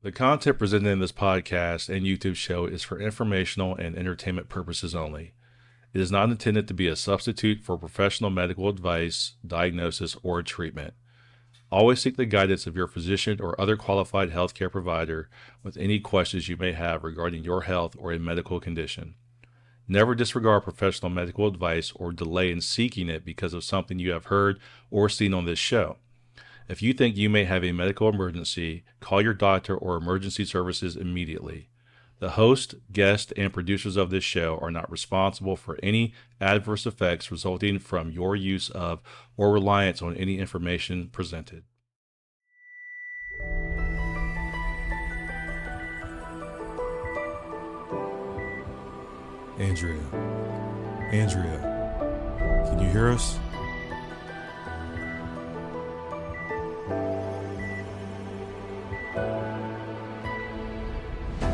The content presented in this podcast and YouTube show is for informational and entertainment purposes only. It is not intended to be a substitute for professional medical advice, diagnosis, or treatment. Always seek the guidance of your physician or other qualified healthcare provider with any questions you may have regarding your health or a medical condition. Never disregard professional medical advice or delay in seeking it because of something you have heard or seen on this show. If you think you may have a medical emergency, call your doctor or emergency services immediately. The host, guests, and producers of this show are not responsible for any adverse effects resulting from your use of or reliance on any information presented. Andrea, can you hear us?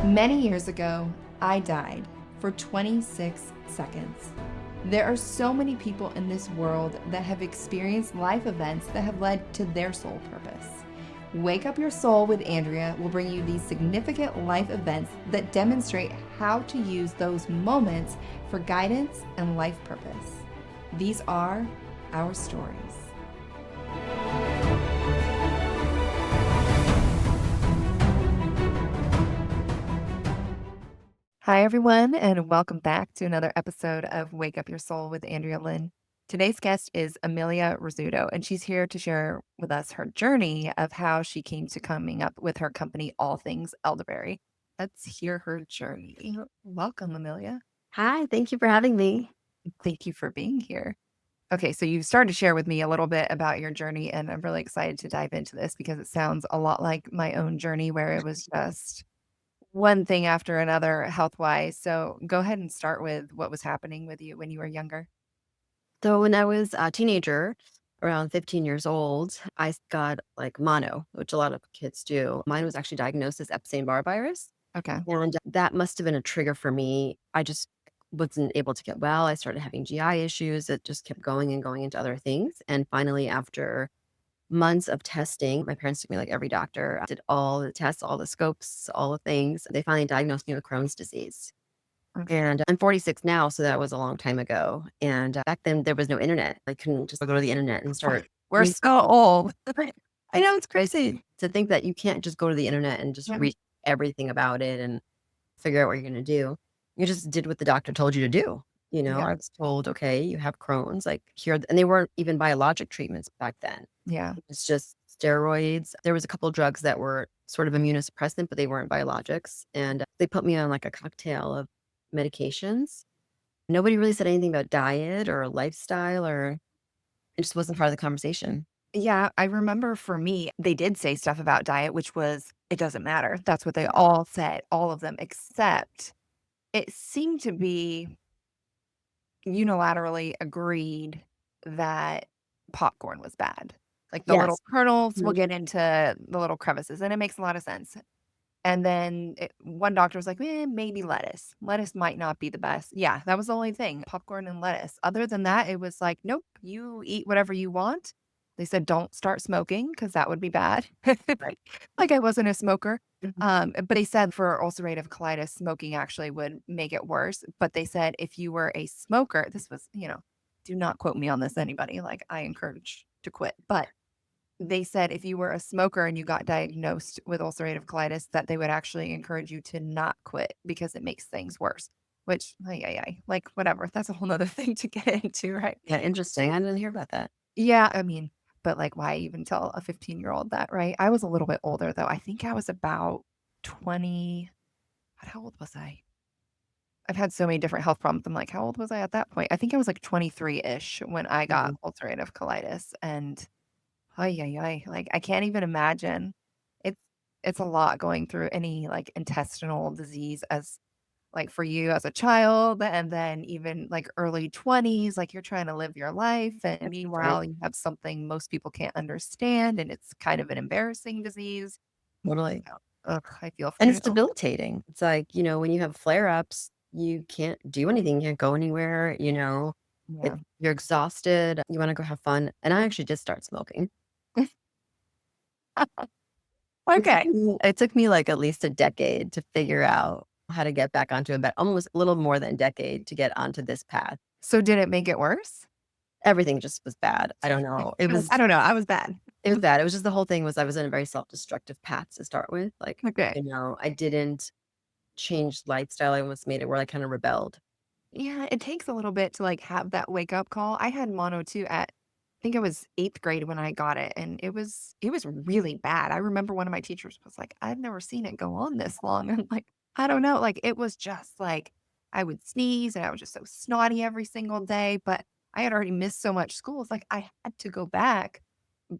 Many years ago, I died for 26 seconds. There are so many people in this world that have experienced life events that have led to their sole purpose. Wake Up Your Soul with Andrea will bring you these significant life events that demonstrate how to use those moments for guidance and life purpose. These are our stories. Hi, everyone, and welcome back to another episode of Wake Up Your Soul with Andrea Lynn. Today's guest is Amelia Rizzuto, and she's here to share with us her journey of how she came to coming up with her company, All Things Elderberry. Let's hear her journey. Welcome, Amelia. Hi, thank you for having me. Thank you for being here. Okay, so you started to share with me a little bit about your journey, and I'm really excited to dive into this because it sounds a lot like my own journey where it was just one thing after another health-wise. So go ahead and start with what was happening with you when you were younger. So when I was a teenager, around 15 years old, I got like mono, which a lot of kids do. Mine was actually diagnosed as Epstein-Barr virus, Okay. and that must have been a trigger for me. I just wasn't able to get well. I started having GI issues. It just kept going and going into other things. And finally, after months of testing, my parents took me like every doctor, did all the tests, all the scopes, all the things. They finally diagnosed me with Crohn's disease. Okay. And I'm 46 now, so that was a long time ago. And back then there was no internet. I couldn't just go to the internet and start. We're so old. I know it's crazy to think that you can't just go to the internet and just Yeah. read everything about it and figure out what you're going to do. You just did what the doctor told you to do. Yeah. I was told, okay, you have Crohn's, like here, and they weren't even biologic treatments back then. Yeah. It's just steroids. There was a couple of drugs that were sort of immunosuppressant, but they weren't biologics. And they put me on like a cocktail of medications. Nobody really said anything about diet or lifestyle, or it just wasn't part of the conversation. Yeah, I remember for me, they did say stuff about diet, which was, it doesn't matter. That's what they all said, all of them, except it seemed to be unilaterally agreed that popcorn was bad. Like the little Yes. kernels will Mhm. get into the little crevices, and it makes a lot of sense. And then one doctor was like, maybe lettuce. Lettuce might not be the best. Yeah, that was the only thing, popcorn and lettuce. Other than that, it was like, nope, you eat whatever you want. They said, don't start smoking because that would be bad. Right. Like I wasn't a smoker. Mhm. But they said for ulcerative colitis, smoking actually would make it worse. But they said if you were a smoker, this was, do not quote me on this, anybody. Like I encourage to quit. But they said if you were a smoker and you got diagnosed with ulcerative colitis, that they would actually encourage you to not quit because it makes things worse. Which, like whatever. That's a whole nother thing to get into, right? Yeah, interesting. I didn't hear about that. Yeah, I mean, but like, why even tell a 15-year-old that, right? I was a little bit older though. I think I was about 20. God, how old was I? I've had so many different health problems. I'm like, how old was I at that point? I think I was like 23-ish when I got Mhm. ulcerative colitis. And like I can't even imagine. It's it's a lot going through any like intestinal disease as like for you as a child and then even like early 20s, like you're trying to live your life. And Right. meanwhile, you have something most people can't understand and it's kind of an embarrassing disease. Totally. Ugh, I feel for And it's you. debilitating. It's like, when you have flare ups, you can't do anything, you can't go anywhere, Yeah. you're exhausted, you want to go have fun. And I actually did start smoking. Okay. It took me like at least a decade to figure out how to get back onto a bed, almost a little more than a decade to get onto this path. So did it make it worse? Everything just was bad. I don't know. I don't know. I was bad. It was bad. It was just the whole thing was I was in a very self-destructive path to start with. Like, Okay. I didn't change lifestyle. I almost made it where I kind of rebelled. Yeah, it takes a little bit to like have that wake up call. I had mono too at I think it was 8th grade when I got it and it was really bad. I remember one of my teachers was like, "I've never seen it go on this long." I'm like, "I don't know." Like it was just like I would sneeze and I was just so snotty every single day, but I had already missed so much school. It's like I had to go back,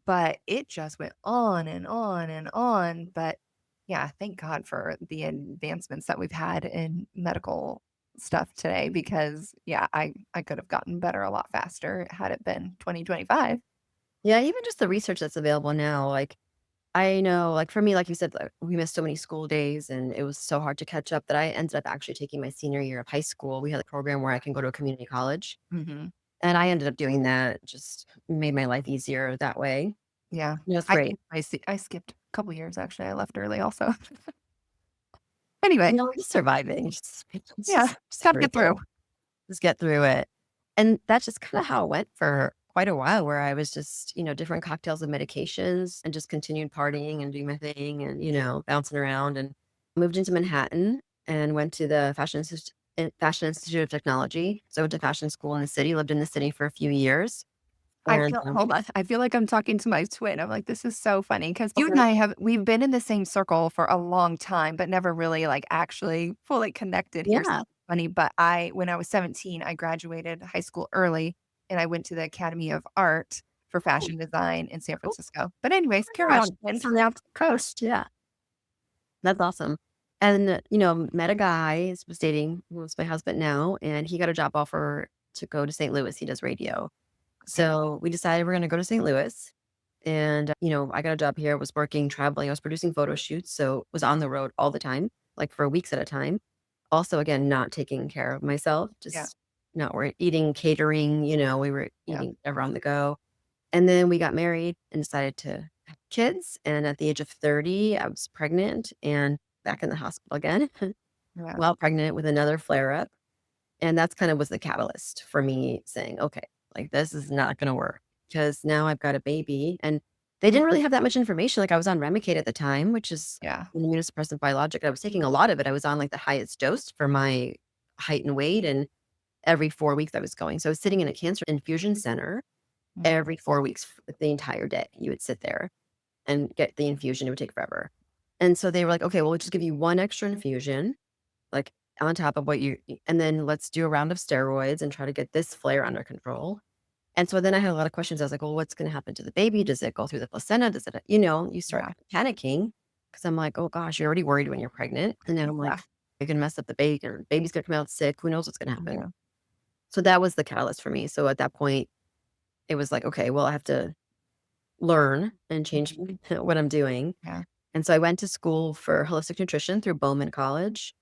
but it just went on and on and on. But yeah, thank God for the advancements that we've had in medical stuff today because yeah, I could have gotten better a lot faster had it been 2025. Yeah, even just the research that's available now, like I know, like for me, like you said, like, we missed so many school days and it was so hard to catch up that I ended up actually taking my senior year of high school. We had a program where I can go to a community college. Mhm. And I ended up doing that, just made my life easier that way. Yeah. It was great. I skipped a couple years actually. I left early also. Anyway, Just surviving, yeah, just got to get through. everything. Just get through it. And that's just kinda how it went for quite a while where I was just, different cocktails of medications and just continued partying and doing my thing and, bouncing around and moved into Manhattan and went to the Fashion Institute of Technology. So I went to fashion school in the city, lived in the city for a few years. I And, feel hold on. I feel like I'm talking to my twin. I'm like, this is so funny because you and okay. we've been in the same circle for a long time, but never really like actually fully connected here. So Yeah. it's funny, but when I was 17, I graduated high school early and I went to the Academy of Art for Oh, fashion design in San oh Francisco. But anyways, carry my gosh. on. It's on the opposite coast. Yeah. That's awesome. And, met a guy, was dating, who was my husband now, and he got a job offer to go to St. Louis. He does radio. Okay. So we decided we're gonna go to St. Louis. And, I got a job here, was working, traveling. I was producing photo shoots, so was on the road all the time, like for weeks at a time. Also, again, not taking care of myself, Yeah. just not worry eating, catering, we were Yeah. eating ever on the go. And then we got married and decided to have kids. And at the age of 30, I was pregnant and back in the hospital again Yeah. while pregnant with another flare up. And that's kind of was the catalyst for me saying, okay, like this is not going to work because now I've got a baby. And they didn't really have that much information. Like I was on Remicade at the time, which is Yeah. an immunosuppressant biologic. I was taking a lot of it. I was on like the highest dose for my height and weight. And every 4 weeks I was going. So I was sitting in a cancer infusion center Mm. every 4 weeks, the entire day. You would sit there and get the infusion. It would take forever. And so they were like, okay, well, we'll just give you one extra infusion, like on top of what and then let's do a round of steroids and try to get this flare under control. And so then I had a lot of questions. I was like, well, what's going to happen to the baby? Does it go through the placenta? Does it, you start Yeah. panicking because I'm like, oh gosh, you're already worried when you're pregnant. And then I'm Yeah. like, you're going to mess up the baby or baby's going to come out sick. Who knows what's going to happen? Yeah. So that was the catalyst for me. So at that point, it was like, okay, well, I have to learn and change what I'm doing. Yeah. And so I went to school for holistic nutrition through Bowman College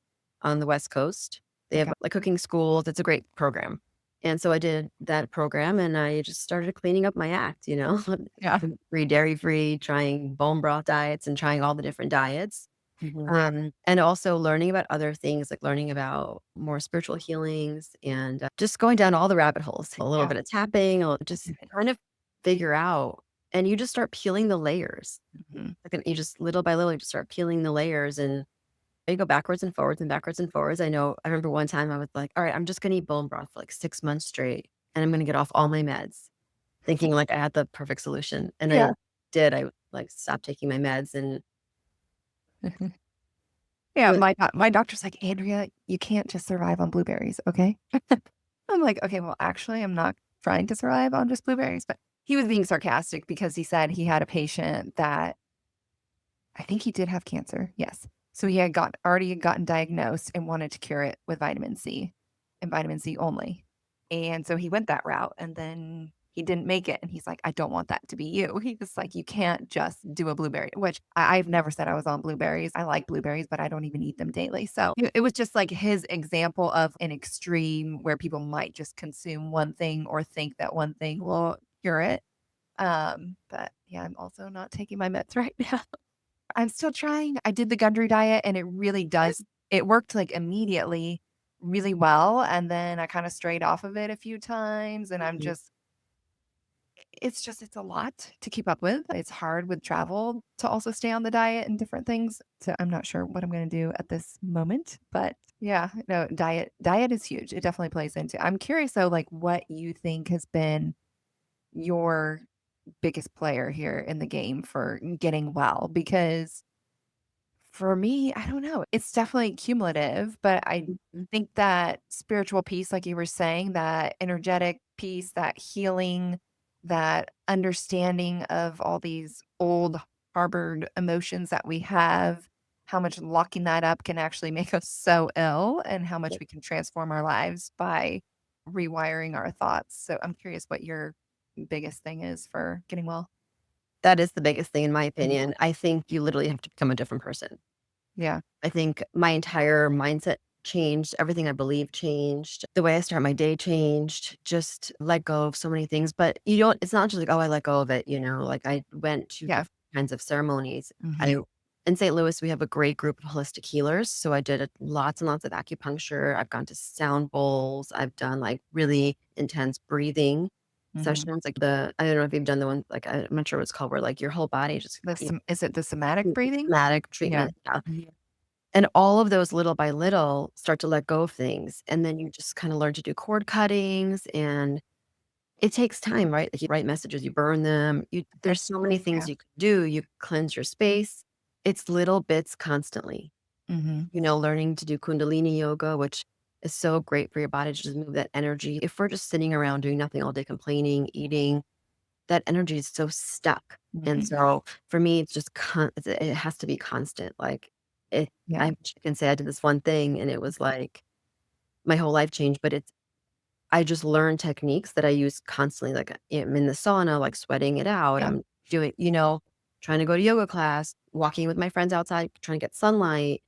on the West Coast. They have Okay. like cooking schools. It's a great program. And so I did that program and I just started cleaning up my act, Yeah. free, dairy free, trying bone broth diets and trying all the different diets. Mhm. And also learning about other things, like learning about more spiritual healings and just going down all the rabbit holes, a little Yeah. bit of tapping, just kind of figure out. And you just start peeling the layers. Mhm. Like you just little by little, you just start peeling the layers and you go backwards and forwards and backwards and forwards. I remember one time I was like, all right, I'm just going to eat bone broth for like 6 months straight and I'm going to get off all my meds, thinking like I had the perfect solution. And I Yeah. did. I like stopped taking my meds and Yeah, but my doctor's like, "Andrea, you can't just survive on blueberries, okay?" I'm like, "Okay, well, actually, I'm not trying to survive on just blueberries," but he was being sarcastic because he said he had a patient that I think he did have cancer, yes. So he had already gotten diagnosed and wanted to cure it with vitamin C and vitamin C only. And so he went that route and then he didn't make it. And he's like, I don't want that to be you. He was like, you can't just do a blueberry, which I've never said I was on blueberries. I like blueberries, but I don't even eat them daily. So it was just like his example of an extreme where people might just consume one thing or think that one thing will cure it. But yeah, I'm also not taking my meds right now. I'm still trying. I did the Gundry diet and it really does it worked, like, immediately really well, and then I kinda strayed off of it a few times, and I'm Mhm. just it's a lot to keep up with. It's hard with travel to also stay on the diet and different things, so I'm not sure what I'm gonna do at this moment, but yeah, no, diet is huge. It definitely plays into I'm curious though, like, what you think has been your biggest player here in the game for getting well, because for me, I don't know. It's definitely cumulative, but I Mhm. think that spiritual piece, like you were saying, that energetic piece, that healing, that understanding of all these old harbored emotions that we have, how much locking that up can actually make us so ill, and how much Yep. we can transform our lives by rewiring our thoughts. So I'm curious what your biggest thing is for getting well. That is the biggest thing in my Mhm. opinion. I think you literally have to become a different person. Yeah. I think my entire mindset changed, everything I believe changed, the way I start my day changed, just let go of so many things, but you don't it's not just like, "Oh, I let go of it," like, I went to Yeah. different kinds of ceremonies. Mhm. I In St. Louis, we have a great group of holistic healers, so I did lots and lots of acupuncture, I've gone to sound bowls, I've done, like, really intense breathing Mhm. sessions, like I don't know if you've done the one, like, I'm not sure what it's called, where, like, your whole body just, Is it the somatic breathing? somatic Yeah. treatment, yeah. Mhm. And all of those little by little start to let go of things, and then you just kinda learn to do cord cuttings, and it takes time, right? Like, you write messages, you burn them, there's so many things Yeah. you can do, you cleanse your space. It's little bits constantly, Mhm. learning to do Kundalini yoga, which is so great for your body to just move that energy. If we're just sitting around doing nothing all day, complaining, eating, that energy is so stuck, and Mhm. so, for me, it's just it has to be constant, like, it Yeah. I can say I did this one thing, and it was, like, my whole life changed, but I just learned techniques that I use constantly, like, I'm in the sauna, like, sweating it out, Yeah. I'm doing trying to go to yoga class, walking with my friends outside, trying to get sunlight.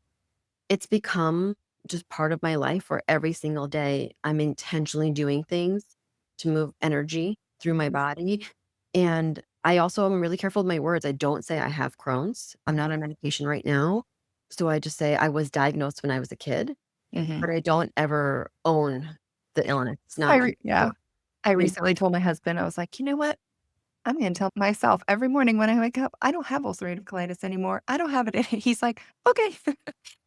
It's become just part of my life where every single day I'm intentionally doing things to move energy through my body. And I also am really careful with my words. I don't say I have Crohn's. I'm not on medication right now. So I just say I was diagnosed when I was a kid, Mhm. but I don't ever own the illness. It's I not re yeah. I you recently told my husband, I was like, "You know what? I'm gonna tell myself every morning when I wake up, I don't have ulcerative colitis anymore. I don't have it." He's like, "Okay."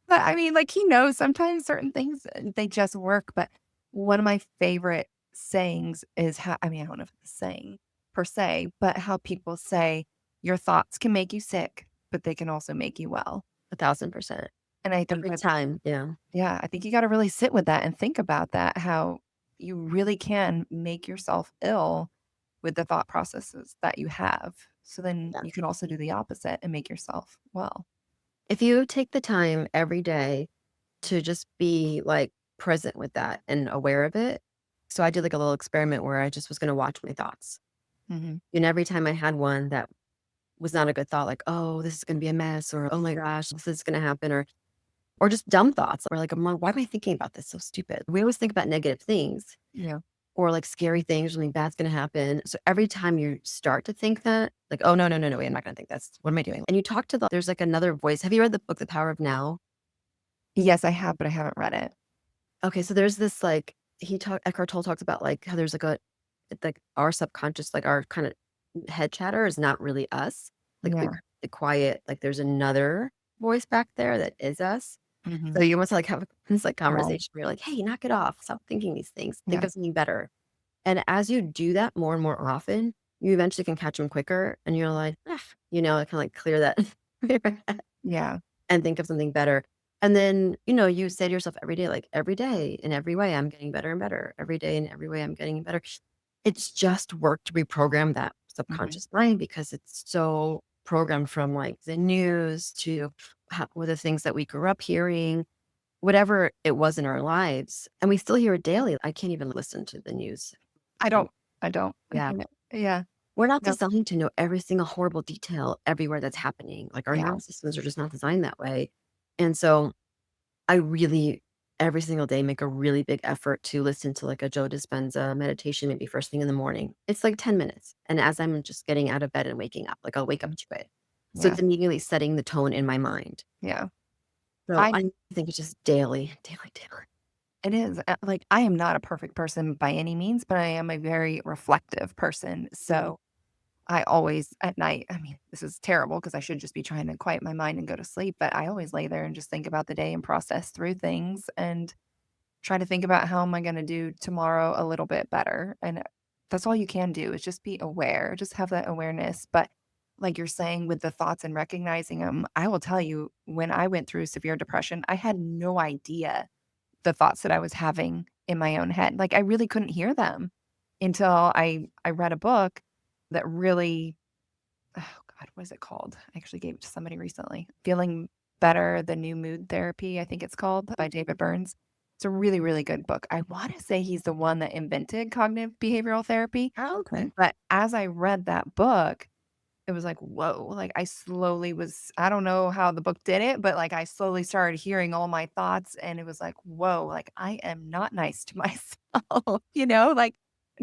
But I mean, like, he knows sometimes certain things, they just work, but one of my favorite sayings is how I mean, I don't know if it's a saying per se, but how people say, "Your thoughts can make you sick, but they can also make you well." 1,000%. And I think Every that time. Yeah. yeah, I think you gotta really sit with that and think about that, how you really can make yourself ill with the thought processes that you have. So then Yeah. you can also do the opposite and make yourself well. If you take the time every day to just be, like, present with that and aware of it. So I did, like, a little experiment where I just was gonna watch my thoughts, Mhm. and every time I had one that was not a good thought, like, "Oh, this is gonna be a mess," or, "Oh my gosh, this is gonna happen," or just dumb thoughts, or like, "Why am I thinking about this? So stupid." We always think about negative things Yeah. or, like, scary things, something bad's gonna happen. So every time you start to think that, like, "Oh, no, no, no, no, wait, I'm not gonna think this. What am I doing?" And you talk to there's, like, another voice. Have you read the book, The Power of Now? Yes, I have, but I haven't read it. Okay, so there's this, like Eckhart Tolle talks about, like, how there's, like, our subconscious, like, our kinda head chatter is not really us. Like, Yeah. the quiet like, there's another voice back there that is us. So Mhm. you almost, like, have this, like, Right. conversation where you're like, "Hey, knock it off. Stop thinking these things. Think Yeah. of something better." And as you do that more and more often, you eventually can catch them quicker, and you're like, "Ah," kinda, like, clear that Yeah. and think of something better. And then, you say to yourself every day, like, every day in every way, I'm getting better and better. Every day in every way, I'm getting better. It's just work to reprogram that Mhm. subconscious mind because it's so programmed from like the news to with the things that we grew up hearing, whatever it was in our lives. And we still hear it daily. I can't even listen to the news. I don't I don't. I Yeah. hate it. Yeah. We're not No. designed to know every single horrible detail everywhere that's happening. Like our Yeah. nervous systems are just not designed that way. And so I really, every single day, make a really big effort to listen to like a Joe Dispenza meditation, maybe first thing in the morning. It's like 10 minutes. And as I'm just getting out of bed and waking up, like I'll wake up to it. So Yeah. it's immediately setting the tone in my mind. Yeah. So I I think it's just daily, daily, daily. It is, like, I am not a perfect person by any means, but I am a very reflective person, Mhm. so I always at night I mean, this is terrible because I should just be trying to quiet my mind and go to sleep, but I always lay there and just think about the day and process through things and try to think about how am I gonna do tomorrow a little bit better, and that's all you can do is just be aware, just have that awareness, but like you're saying with the thoughts and recognizing them, I will tell you, when I went through severe depression, I had no idea the thoughts that I was having in my own head. Like, I really couldn't hear them until I read a book that really oh god, what is it called? I actually gave it to somebody recently. Feeling Better, The New Mood Therapy, I think it's called, by David Burns. It's a really, really good book. I wanna say he's the one that invented cognitive behavioral therapy, Oh, okay. but as I read that book, it was like, "Whoa," like, I slowly was I don't know how the book did it, but, like, I slowly started hearing all my thoughts, and it was like, "Whoa," like, I am not nice to myself, like,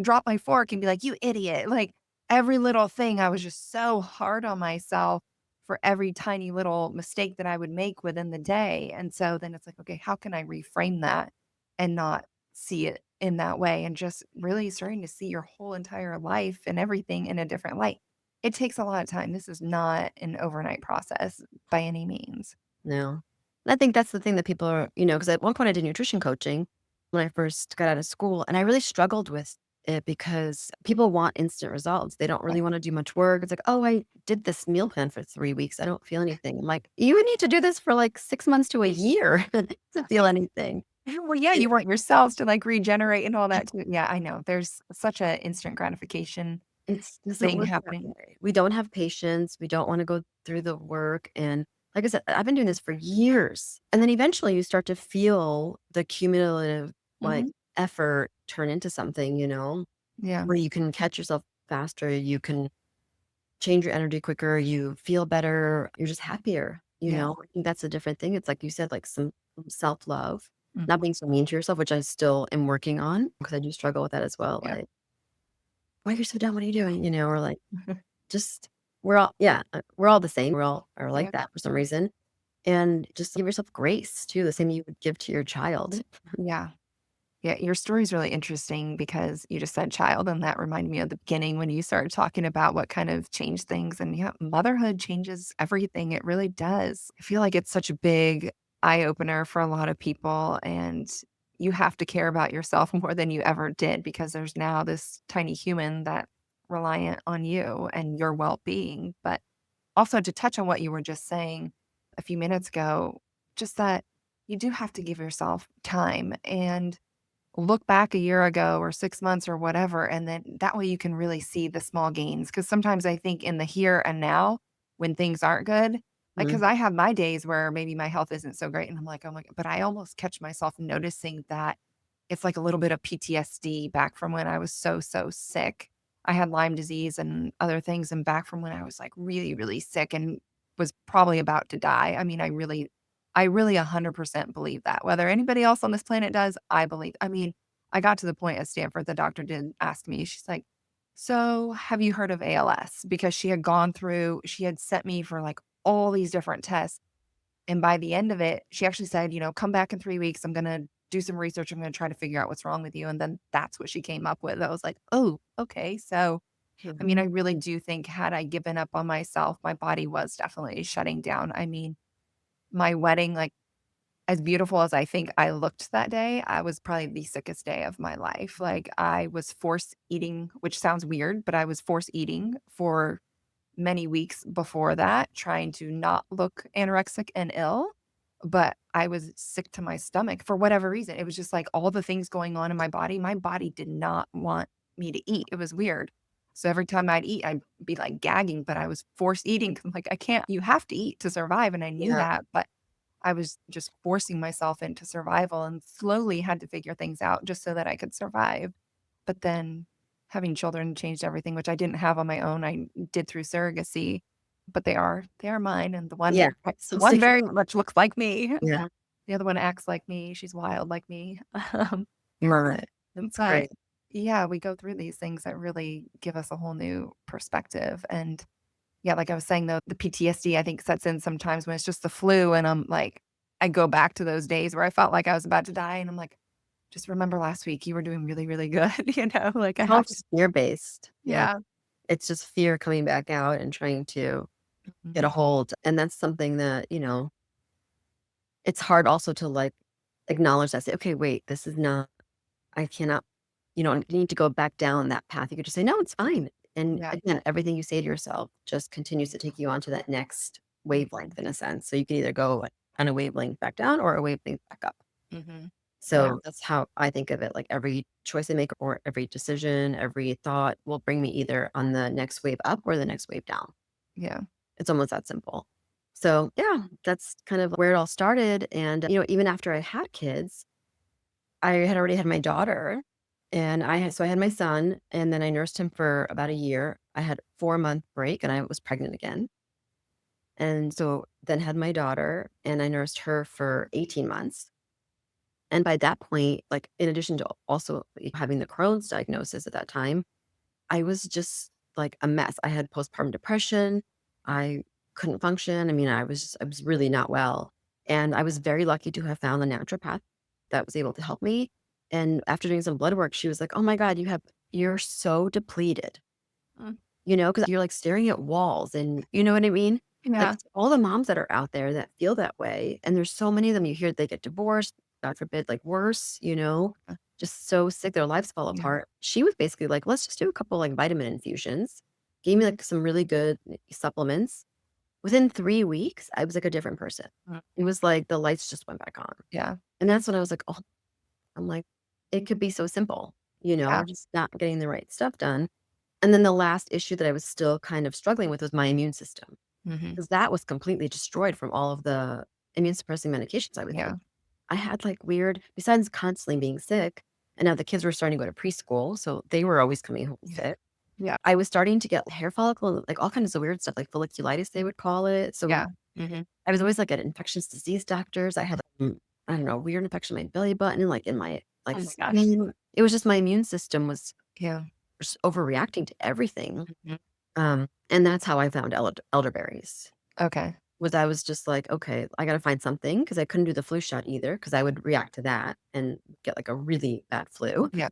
drop my fork and be like, "You idiot," like, every little thing, I was just so hard on myself for every tiny little mistake that I would make within the day, and so then it's like, "Okay, how can I reframe that and not see it in that way?" And just really starting to see your whole entire life and everything in a different light. It takes a lot of time. This is not an overnight process by any means. No. And I think that's the thing that people are, because at one point I did nutrition coaching when I first got out of school, and I really struggled with it because people want instant results. They don't really Right. want to do much work. It's like, oh, I did this meal plan for 3 weeks. I don't feel anything. I'm like, you need to do this for like 6 months to a year to feel anything. Well, yeah, Yeah. you want your cells to, like, regenerate and all that too. Yeah, I know. There's such a instant gratification It doesn't thing work that happening. way. We don't have patience. We don't want to go through the work. And like I said, I've been doing this for years. And then eventually you start to feel the cumulative like Mhm. effort turn into something, Yeah, where you can catch yourself faster, you can change your energy quicker, you feel better, you're just happier, yeah. I think that's a different thing. It's like you said, like some self-love, Mhm. not being so mean to yourself, which I still am working on because I do struggle with that as well. Yeah. Like, why you're so dumb? What are you doing? Or like just we're all the same. We all are like Yeah. that for some reason. And just give yourself grace too, the same you would give to your child. Yeah. Yeah, your story is really interesting because you just said child, and that reminded me of the beginning when you started talking about what kind of changed things. And yeah, motherhood changes everything. It really does. I feel like it's such a big eye opener for a lot of people. And you have to care about yourself more than you ever did because there's now this tiny human that reliant on you and your well being. But also to touch on what you were just saying a few minutes ago, just that you do have to give yourself time and look back a year ago or 6 months or whatever, and then that way you can really see the small gains. Because sometimes I think in the here and now, when things aren't good, like, because Mhm. I have my days where maybe my health isn't so great, and I'm like, "Oh my" but I almost catch myself noticing that it's like a little bit of PTSD back from when I was so, so sick. I had Lyme disease and other things, and back from when I was, like, really, really sick and was probably about to die. I mean, I really 100% believe that. Whether anybody else on this planet does, I believe. I mean, I got to the point at Stanford, the doctor did ask me, she's like, "So, have you heard of ALS?" Because she had sent me for, like, all these different tests, and by the end of it, she actually said, "Come back in 3 weeks. I'm gonna do some research. I'm gonna try to figure out what's wrong with you," and then that's what she came up with. I was like, "Oh, okay." So, I mean, I really do think had I given up on myself, my body was definitely shutting down. I mean, my wedding, like, as beautiful as I think I looked that day, I was probably the sickest day of my life. Like, I was force eating, which sounds weird, but I was force eating for many weeks before that, trying to not look anorexic and ill, but I was sick to my stomach for whatever reason. It was just like all the things going on in my body did not want me to eat. It was weird. So every time I'd eat, I'd be like gagging, but I was force eating 'cause I'm like, I can't, you have to eat to survive. And I knew Yeah. that, but I was just forcing myself into survival and slowly had to figure things out just so that I could survive. But then having children changed everything, which I didn't have on my own. I did through surrogacy, but they are mine. And the Yeah. one So one secure. very much looks like me. Yeah. The other one acts like me. She's wild like me. Um, Right. That's but great. yeah, we go through these things that really give us a whole new perspective. And Yeah, like I was saying though, the PTSD I think sets in sometimes when it's just the flu and I'm like, I go back to those days where I felt like I was about to die and I'm like, just remember last week you were doing really, really good, like I It's all have to. just fear-based. Yeah. Yeah. It's just fear coming back out and trying to get a Mhm. hold, and that's something that, it's hard also to, like, acknowledge that, say, "Okay, wait, this is not I cannot" you need to go back down that path. You could just say, "No, it's fine." And Yeah. again, everything you say to yourself just continues to take you on to that next wavelength in a sense. So you can either go on a wavelength back down or a wavelength back up. Mhm. Yeah. So that's how I think of it. Like every choice I make or every decision, every thought will bring me either on the next wave up or the next wave down. Yeah. It's almost that simple. So yeah, that's kind of where it all started. And, even after I had kids, I had already had my daughter, and I had my son, and then I nursed him for about a year. I had 4-month break, and I was pregnant again, and so then had my daughter, and I nursed her for 18 months, and by that point, like, in addition to also having the Crohn's diagnosis at that time, I was just, like, a mess. I had postpartum depression, I couldn't function, I mean, I was really not well, and I was very lucky to have found a naturopath that was able to help me, and after doing some blood work, she was like, "Oh my god, you're so depleted," Mm. because 'cause you're, like, staring at walls and you know what I mean? Like, Yeah. all the moms that are out there that feel that way, and there's so many of them, you hear they get divorced, God forbid, like, worse, just so sick, their lives fall Yeah. apart. She was basically like, "Let's just do a couple, like, vitamin infusions." Gave me, like, some really good supplements. Within 3 weeks, I was, like, a different person. Mm. It was like the lights just went back on. Yeah. And that's when I was like, "Oh," I'm like, "It could be so simple," Yeah. just not getting the right stuff done. And then the last issue that I was still kind of struggling with was my immune system, Mhm. because that was completely destroyed from all of the immune suppressing medications I was taking. Yeah. I had, like, weird besides constantly being sick, and now the kids were starting to go to preschool, so they were always coming home Yeah. sick. Yeah. I was starting to get hair follicle, like, all kinds of weird stuff, like folliculitis, they would call it. So Yeah. Mhm. I was always, like, at infectious disease doctors. I had, I don't know, weird infection in my belly button, like, in my, like, Oh my gosh. skin. It was just my immune system was Yeah. just overreacting to everything. Mhm. And that's how I found elderberries. Okay. Was I was just like, "Okay, I gotta find something because I couldn't do the flu shot either because I would react to that and get, like, a really bad flu. Yeah.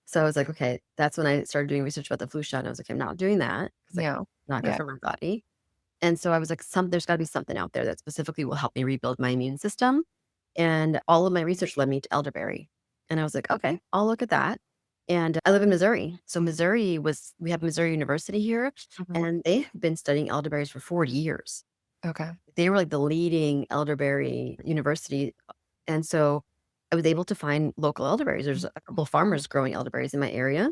So I was like, "Okay," that's when I started doing research about the flu shot, and I was like, "I'm not doing that because like, Yeah. not good Yeah. for my body." And so I was like, There's gotta be something out there that specifically will help me rebuild my immune system." And all of my research led me to elderberry. And I was like, "Okay, I'll look at that." And I live in Missouri. So we have Missouri University here, Mhm. and they've been studying elderberries for 40 years. Okay. They were like the leading elderberry university, and so I was able to find local elderberries. There's a couple of farmers growing elderberries in my area.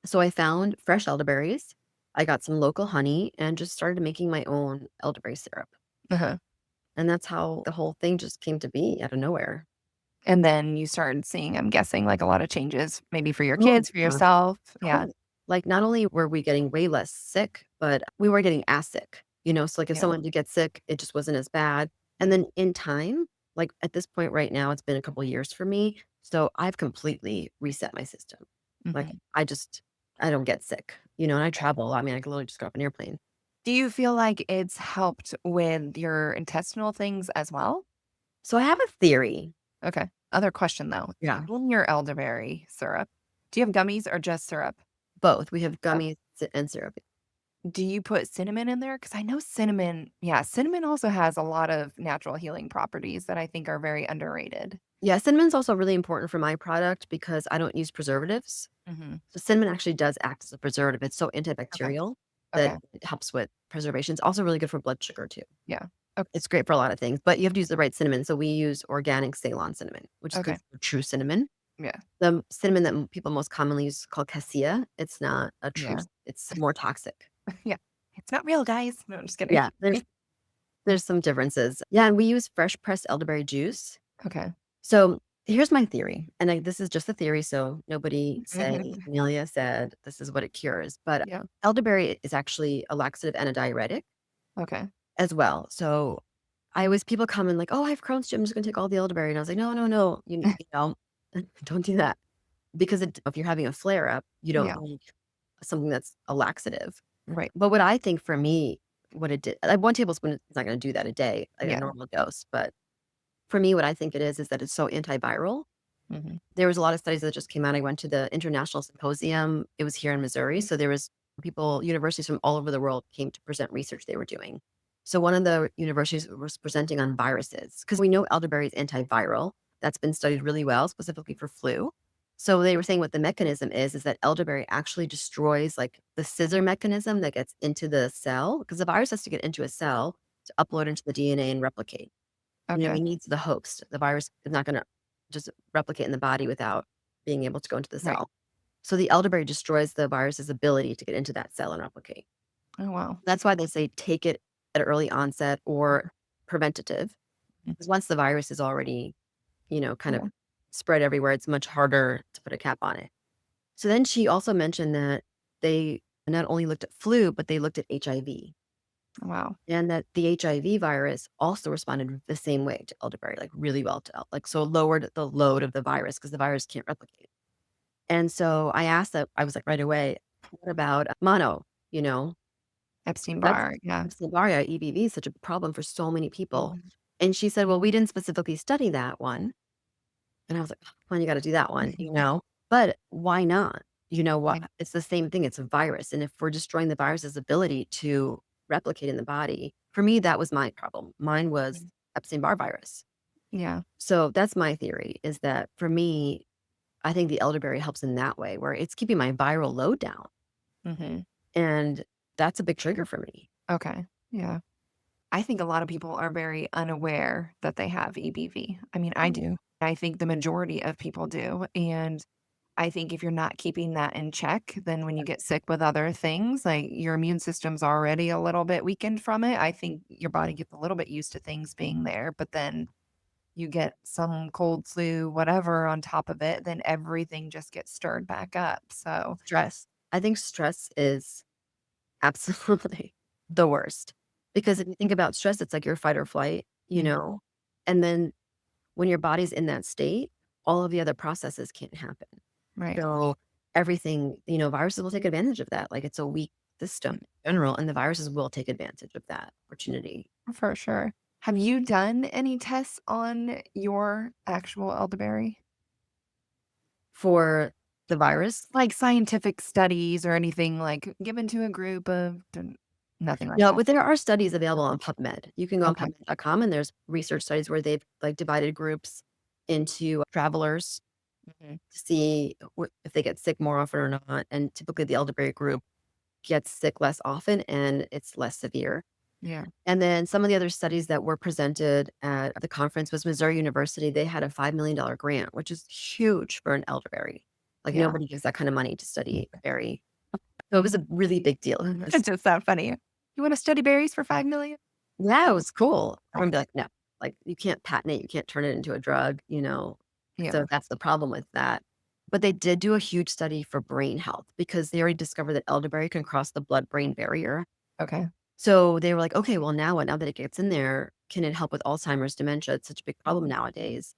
So I found fresh elderberries. I got some local honey and just started making my own elderberry syrup. Uh-huh. And that's how the whole thing just came to be out of nowhere. And then you started seeing, I'm guessing, like, a lot of changes maybe for your Oh, kids, for yeah. yourself. Yeah. Totally. Like, not only were we getting way less sick, but we were getting as sick, So, like, if Yeah. someone did get sick, it just wasn't as bad. And then in time, like, at this point right now, it's been a couple years for me, so I've completely reset my system. Like, Mhm. I don't get sick, and I travel a lot. I mean, I could literally just go off an airplane. Do you feel like it's helped with your intestinal things as well? So I have a theory. Okay. Other question though. Yeah. In your elderberry syrup, do you have gummies or just syrup? Both. We have Oh. gummies and syrup. Do you put cinnamon in there? Because I know cinnamon, yeah, cinnamon also has a lot of natural healing properties that I think are very underrated. Yeah, cinnamon's also really important for my product because I don't use preservatives. Mhm. So cinnamon actually does act as a preservative. It's so Okay. antibacterial that Okay. it helps with preservation. It's also really good for blood sugar too. Yeah. Ok It's great for a lot of things, but you have to use the right cinnamon. So we use organic Ceylon cinnamon, which is okay. considered true cinnamon. Yeah. The cinnamon that people most commonly use is called cassia. It's not a true, Yeah. it's more toxic. Yeah. It's not real, guys. No, I'm just kidding. Yeah, there's some differences. Yeah, and we use fresh pressed elderberry juice. Okay. So here's my theory, and this is just a theory, so nobody say Mhm. Amelia said this is what it cures. But Yeah. elderberry is actually a laxative and a diuretic Okay. as well. So I always people come and like, oh, I have Crohn's. I'm just gonna take all the elderberry, and I was like, no, no, no, don't do that because if you're having a flare up, you don't Yeah. need something that's a laxative. Right. But what I think for me, what it did, like 1 tablespoon is not gonna do that a day, like a Yeah. normal dose, but for me, what I think it is that it's so antiviral. Mhm. There was a lot of studies that just came out. I went to the international symposium. It was here in Missouri, so there was people universities from all over the world came to present research they were doing. So one of the universities was presenting on viruses because we know elderberry is antiviral. That's been studied really well, specifically for flu. So they were saying what the mechanism is that elderberry actually destroys like the scissor mechanism that gets into the cell because the virus has to get into a cell to upload into the DNA and replicate. Okay. It needs the host. The virus is not gonna just replicate in the body without being able to go into the Right. cell. So the elderberry destroys the virus's ability to get into that cell and replicate. Oh, wow. That's why they say take it at early onset or preventative. Mhm. Because once the virus is already, kind of Yeah. spread everywhere, it's much harder to put a cap on it. So then she also mentioned that they not only looked at flu, but they looked at HIV. Wow. And that the HIV virus also responded the same way to elderberry, like really well to like so lowered the load of the virus because the virus can't replicate. And so I asked that I was like right away, what about mono? You know, that's Epstein-Barr, yeah. Epstein-Barr, EBV is such a problem for so many people. Mhm. And she said, well, we didn't specifically study that one. And I was like, "Oh, come on, you got to do that one. But why not? You know what? Right. It's the same thing. It's a virus. And if we're destroying the virus's ability to replicate in the body, for me, that was my problem. Mine was Mhm. Epstein-Barr virus. Yeah. So that's my theory is that for me, I think the elderberry helps in that way where it's keeping my viral load down. Mhm. And that's a big trigger for me. Okay. Yeah. I think a lot of people are very unaware that they have EBV. I mean, I Oh, do. I think the majority of people do, and I think if you're not keeping that in check, then when you get sick with other things, like your immune system's already a little bit weakened from it, I think your body gets a little bit used to things being there, but then you get some cold, flu, whatever on top of it, then everything just gets stirred back up. So, stress. I think stress is absolutely the worst. Because if you think about stress, it's like your fight or flight. mhm, And then when your body's in that state, all of the other processes can't happen. right. So everything, viruses will take advantage of that. Like it's a weak system in general, and the viruses will take advantage of that opportunity. For sure. Have you done any tests on your actual elderberry? For the virus, Like scientific studies or anything like given to a group of nothing like no, that? but there are studies available on PubMed. You can go on Okay. PubMed.com and there's research studies where they've like divided groups into travelers Mhm. to see if they get sick more often or not. And typically the elderberry group gets sick less often and it's less severe. Yeah. And then some of the other studies that were presented at the conference was Missouri University. They had a $5 million grant, which is huge for an elderberry. Like Yeah. nobody gives that kind of money to study a berry. So it was a really big deal. It just sound funny. You wanna study berries for 5,000,000? Yeah, it was cool. Right. Everyone be like, no, like you can't patent it. You can't turn it into a drug. So Yeah. that's the problem with that. But they did do a huge study for brain health because they already discovered that elderberry can cross the blood brain barrier. Okay. So they were like, okay, well, now what? Now that it gets in there, can it help with Alzheimer's, dementia? It's such a big problem nowadays.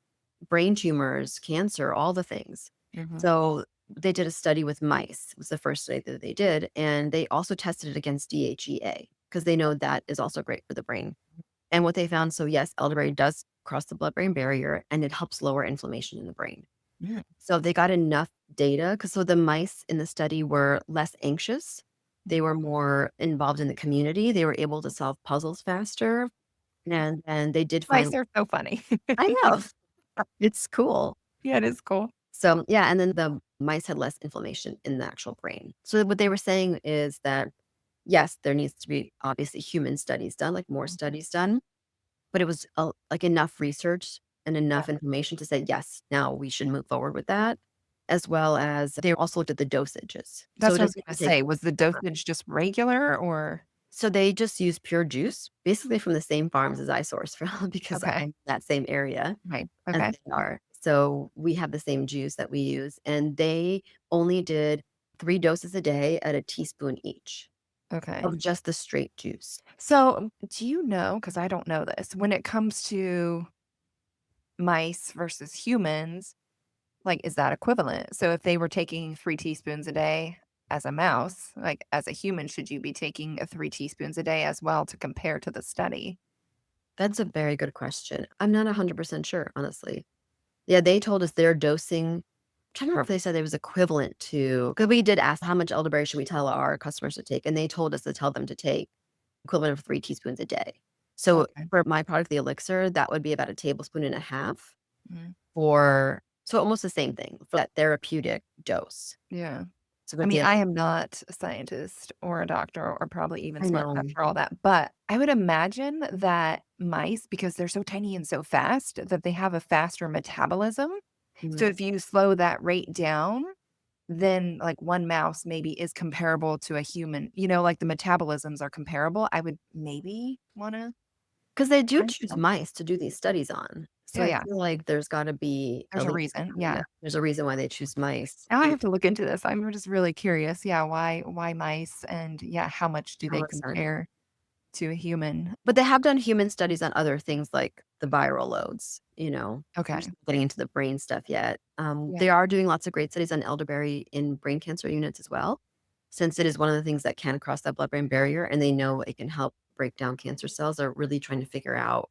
Brain tumors, cancer, all the things. Mhm. So they did a study with mice. It was the first study that they did. And they also tested it against DHEA because they know that is also great for the brain. And what they found, so yes, elderberry does cross the blood brain barrier and it helps lower inflammation in the brain. Yeah. So they got enough data because so the mice in the study were less anxious. They were more involved in the community. They were able to solve puzzles faster. And they did Mice find, are so funny. I know, it's cool. Yeah, it is cool. So yeah, and then the mice had less inflammation in the actual brain. So what they were saying is that yes, there needs to be obviously human studies done, like more studies done, but it was like enough research and Yeah. enough information to say yes, now we should move forward with that. As well as they also looked at the dosages. So That's it what I was doesn't gonna take say. Was the dosage just regular or So they just use pure juice, basically from the same farms as I source from because okay. I'm in that same area Right. as Okay. they are. So we have the same juice that we use, and they only did 3 doses a day at a teaspoon each Okay. of just the straight juice. So, do you know, because I don't know this, when it comes to mice versus humans, like, is that equivalent? So if they were taking 3 teaspoons a day, as a mouse, like as a human, should you be taking 3 teaspoons a day as well to compare to the study? That's a very good question. I'm not 100% sure, honestly. Yeah, they told us their dosing. I'm trying to remember if they said it was equivalent to, because we did ask how much elderberry should we tell our customers to take, and they told us to tell them to take equivalent of 3 teaspoons a day. So Okay. for my product, the elixir, that would be about a tablespoon and a half Mhm. for, so almost the same thing for that therapeutic dose. Yeah. So I with mean, the I am not a scientist or a doctor or probably even I smart know. enough for all that, but I would imagine that mice, because they're so tiny and so fast, that they have a faster metabolism. So Mhm. if you slow that rate down, then like one mouse maybe is comparable to a human. Like the metabolisms are comparable. I would maybe wanna 'Cause they do try choose some. mice to do these studies on. So Yeah, I yeah. feel like there's gotta be There's at a least reason. yeah, Yeah. there's a reason why they choose mice. Now I have to look into this. I'm just really curious. Yeah, why mice and yeah, how much do How they much are compare to a human? but they have done human studies on other things like the viral loads, you know? We're Okay. just getting into the brain stuff yet. Yeah. They are doing lots of great studies on elderberry in brain cancer units as well, since it is one of the things that can cross that blood-brain barrier, and they know it can help break down cancer cells. They're really trying to figure out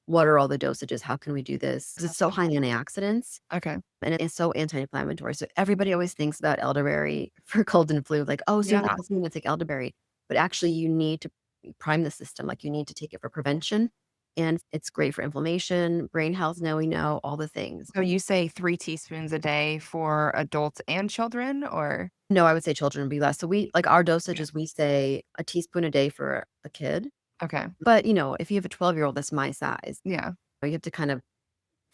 what are all the dosages, how can we do this? 'Cause it's so high in antioxidants, Okay. and it's so anti-inflammatory. So everybody always thinks about elderberry for cold and flu, like, "Oh, so you're Yeah. not gonna take elderberry." But actually you need to prime the system, like, you need to take it for prevention, and it's great for inflammation, brain health, now we know, all the things. So you say 3 teaspoons a day for adults and children, or No, I would say children would be less. So we like, our okay. dosages, we say a teaspoon a day for a kid, Okay. but, if you have a 12-year-old that's my size, Yeah. you have to kind of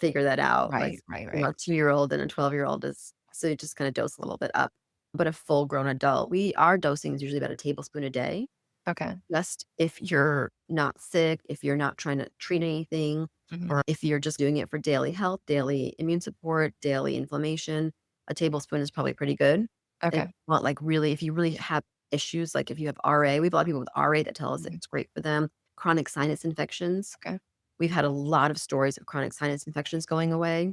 figure that out, like, Right, right, right. a 2-year-old and a 12-year-old is so you just kinda dose a little bit up. But a full-grown adult, our dosing is usually about a tablespoon a day, Okay. just if you're not sick, if you're not trying to treat anything, Mhm. or if you're just doing it for daily health, daily immune support, daily inflammation, a tablespoon is probably pretty good. If Okay. you want, like, really if you really have issues, like, if you have RA, we have a lot of people with RA that tell us that Mhm. it's great for them, chronic sinus infections. Okay. We've had a lot of stories of chronic sinus infections going away.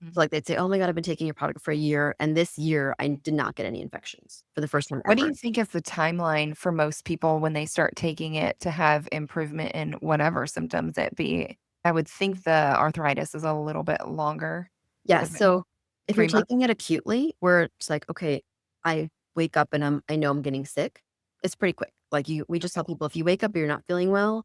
Mhm. So, like, they'd say, "Oh my god, I've been taking your product for a year, and this year I did not get any infections for the first time What do ever." you think is the timeline for most people when they start taking it to have improvement in whatever symptoms it be? I would think the arthritis is a little bit longer. Yes, Is it so if you're 3 months? taking it acutely, where it's like, okay, I wake up and I know I'm getting sick, it's pretty quick. Like, we just Okay. tell people, if you wake up and you're not feeling well,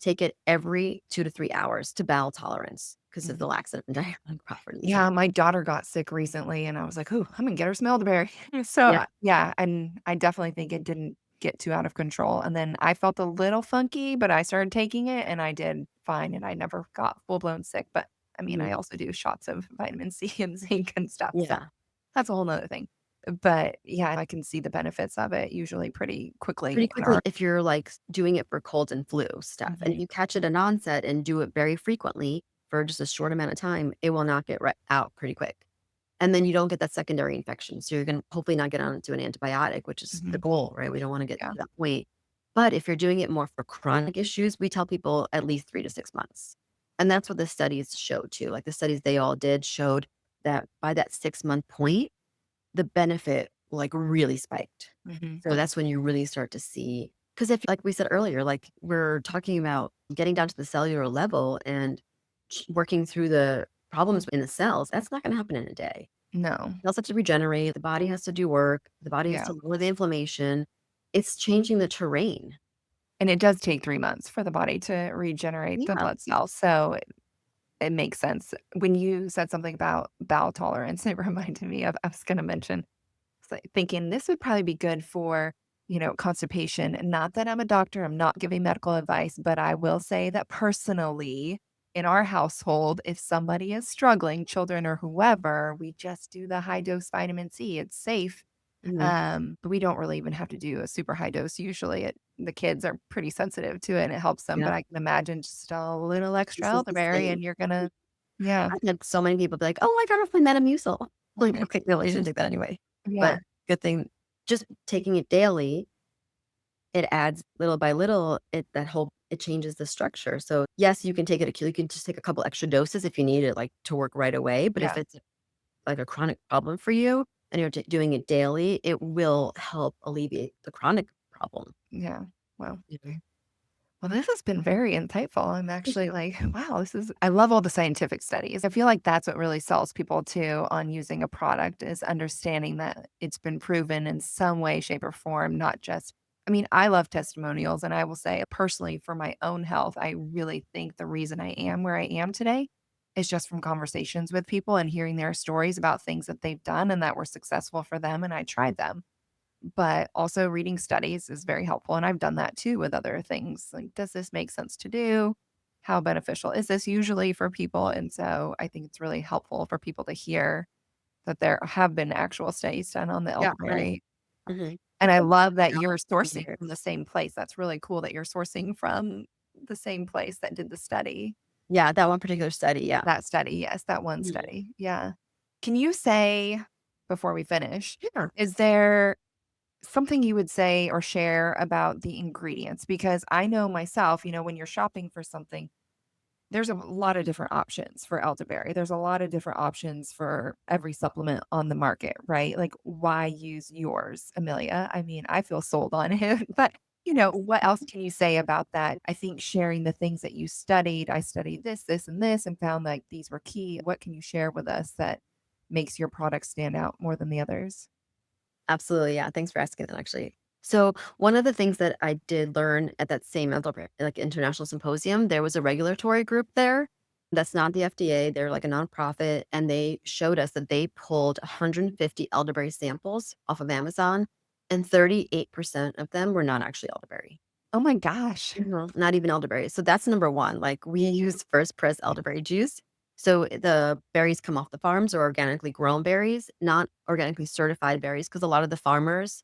take it every 2 to 3 hours to bowel tolerance because of the Mhm. laxative and diuretic properties. Yeah, my daughter got sick recently, and I was like, "Ooh, I'm gonna get her some elderberry." So, Yeah, yeah, and I definitely think it didn't get too out of control, and then I felt a little funky, but I started taking it, and I did fine, and I never got full-blown sick, but, I mean, I mhm, also do shots of vitamin C and zinc and stuff, so yeah. that's a whole 'nother thing. But, yeah, I can see the benefits of it usually pretty Pretty quickly in quickly our if you're, like, doing it for cold and flu stuff, and if Mhm. you catch it at onset and do it very frequently for just a short amount of time, it will knock it right out pretty quick. And then you don't get that secondary infection, so you're gonna hopefully not get onto an antibiotic, which is the Mhm. goal, right? We don't wanna get Yeah. to that point. But if you're doing it more for chronic issues, we tell people at least 3 to 6 months. And that's what the studies showed too, like, the studies they all did showed that by that 6-month point, the benefit, like, really spiked. Mhm. So that's when you really start to see, because if like we said earlier, like, we're talking about getting down to the cellular level and working through the problems in the cells, that's not gonna happen in a day. No. Cells have to regenerate, the body has to do work, the body has Yeah. to lower the inflammation. It's changing the terrain. And it does take 3 months for the body to regenerate the Yeah. blood cells, so it makes sense. When you said something about bowel tolerance, it reminded me of I was gonna mention, it's like thinking this would probably be good for, constipation. Not that I'm a doctor, I'm not giving medical advice, but I will say that personally, in our household, if somebody is struggling, children or whoever, we just do the high dose vitamin C. It's safe. Mhm. But we don't really even have to do a super high dose usually. The kids are pretty sensitive to it and it helps them, Yeah. but I can imagine just a little extra This is the elderberry same. and you're gonna yeah. I've had so many people be like, "Oh, I got off my Metamucil." Like, okay, no, you shouldn't take that anyway. Yeah. But good thing just taking it daily, it adds little by little, it changes the structure. So, yes, you can take it acutely, you can just take a couple extra doses if you need it, like, to work right away, but if Yeah. it's, like, a chronic problem for you, and you're doing it daily, it will help alleviate the chronic problem. Yeah. Wow. Mhm. Well, this has been very insightful. I'm actually like, wow, I love all the scientific studies. I feel like that's what really sells people too on using a product is understanding that it's been proven in some way, shape, or form, not just, I mean, I love testimonials. And I will say personally, for my own health, I really think the reason I am where I am today is just from conversations with people and hearing their stories about things that they've done and that were successful for them. And I tried them. But also reading studies is very helpful, and I've done that too with other things, like, does this make sense to do? How beneficial is this usually for people? And so I think it's really helpful for people to hear that there have been actual studies done on the Yeah, right. elderberry, Mhm. and I love that Yeah. you're sourcing Mhm. from the same place. That's really cool that you're sourcing from the same place that did the study. Yeah, that one particular study, yeah. That study, yes, that one Mhm. study, yeah. Can you say, before we finish, Yeah. is there something you would say or share about the ingredients? Because I know myself, when you're shopping for something, there's a lot of different options for elderberry. There's a lot of different options for every supplement on the market, right? Like, why use yours, Amelia? I mean, I feel sold on it, but what else can you say about that? I think sharing the things that you studied, I studied this, this, and this, and found like these were key. What can you share with us that makes your product stand out more than the others? Absolutely, yeah, thanks for asking that, actually. So, one of the things that I did learn at that same like, international symposium, there was a regulatory group there that's not the FDA, they're like a nonprofit, and they showed us that they pulled 150 elderberry samples off of Amazon, and 38% of them were not actually elderberry. Oh my gosh. Not even elderberry. So that's number one. Like, we use first press elderberry juice. So the berries come off the farms or organically grown berries, not organically certified berries, because a lot of the farmers,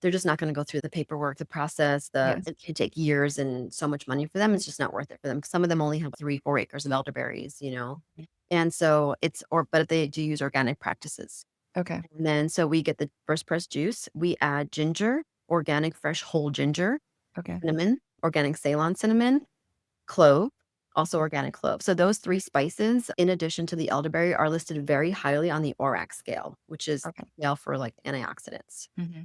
they're just not going to go through the paperwork, the process. Yes. It can take years and so much money for them. It's just not worth it for them. 'Cause some of them only have 3, 4 acres of elderberries. And so but they do use organic practices. Okay. And then so we get the first press juice. We add ginger, organic fresh whole ginger, Okay. cinnamon, organic Ceylon cinnamon, clove, also organic clove. So those 3 spices, in addition to the elderberry, are listed very highly on the ORAC scale, which is Okay. scale for, like, antioxidants. Mhm.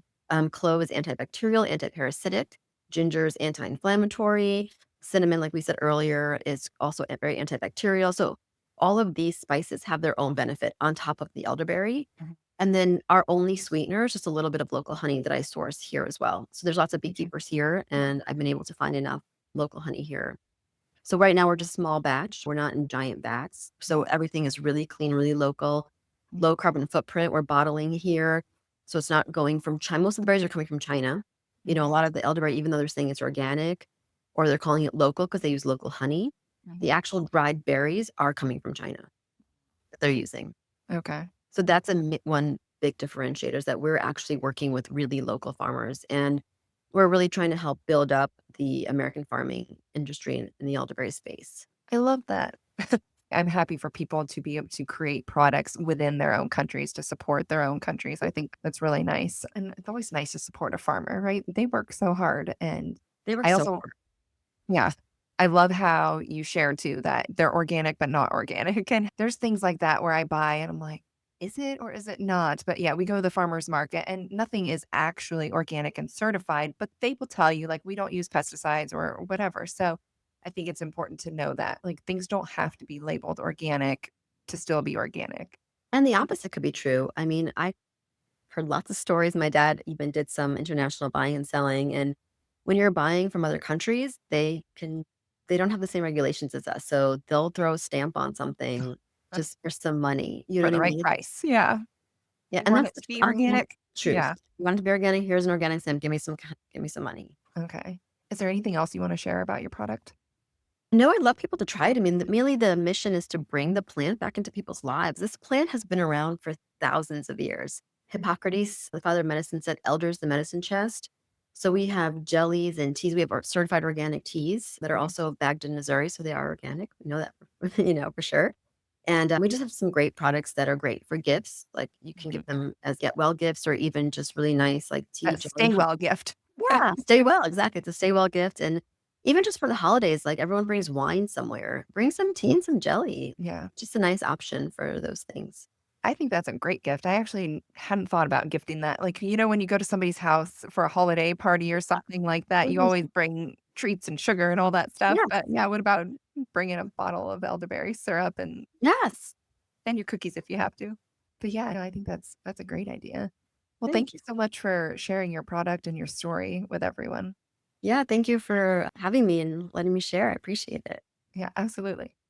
Clove is antibacterial, antiparasitic, ginger is anti-inflammatory, cinnamon, like we said earlier, is also very antibacterial. So all of these spices have their own benefit on top of the elderberry. Mhm. And then our only sweetener is just a little bit of local honey that I source here as well. So there's lots of Okay. beekeepers here, and I've been able to find enough local honey here. So right now we're just small batch. We're not in giant vats. So everything is really clean, really local, Mhm. low carbon footprint. We're bottling here. So it's not going from China. Most of the berries are coming from China. A Mhm. lot of the elderberry, even though they're saying it's organic or they're calling it local because they use local honey, the Mhm. actual dried berries are coming from China that they're using. Okay. So that's one big differentiator is that we're actually working with really local farmers, and we're really trying to help build up the American farming industry in the elderberry space. I love that. I'm happy for people to be able to create products within their own countries to support their own countries. I think that's really nice. And it's always nice to support a farmer, right? They work so hard. And They work I so also, hard. yeah, I love how you shared too that they're organic, but not organic. And there's things like that where I buy and I'm like, is it or is it not? But yeah, we go to the farmer's market and nothing is actually organic and certified, but they will tell you, like, we don't use pesticides or whatever. So I think it's important to know that, like, things don't have to be labeled organic to still be organic. And the opposite could be true. I mean, I heard lots of stories. My dad even did some international buying and selling. And when you're buying from other countries, they don't have the same regulations as us. So they'll throw a stamp on something just for some money. You know For what the I right mean? price. Yeah. Yeah. You And want that's it to be honestly the organic? truth. Yeah. You want it to be organic? Here's an organic stamp. Give me some money. Okay. Is there anything else you want to share about your product? No, I'd love people to try it. I mean, mainly the mission is to bring the plant back into people's lives. This plant has been around for thousands of years. Hippocrates, the father of medicine, said, "Elders, the medicine chest." So we have jellies and teas. We have our certified organic teas that are Okay. also bagged in Missouri, so they are organic. We know that, for sure. And we just have some great products that are great for gifts. Like, you can Mhm. give them as get well gifts, or even just really nice like tea, That jelly. stay well gift. Yeah, stay well, exactly, it's a stay well gift, and even just for the holidays, like, everyone brings wine somewhere, bring some tea and some jelly. Yeah. Just a nice option for those things. I think that's a great gift. I actually hadn't thought about gifting that. Like, when you go to somebody's house for a holiday party or something like that, you Mhm. always bring treats and sugar and all that stuff. Yeah. But yeah, what about bringing a bottle of elderberry syrup Yes. and your cookies if you have to? But yeah, no, I think that's a great idea. Well, Thank thank you so much for sharing your product and your story with everyone. Yeah, thank you for having me and letting me share. I appreciate it. Yeah, absolutely.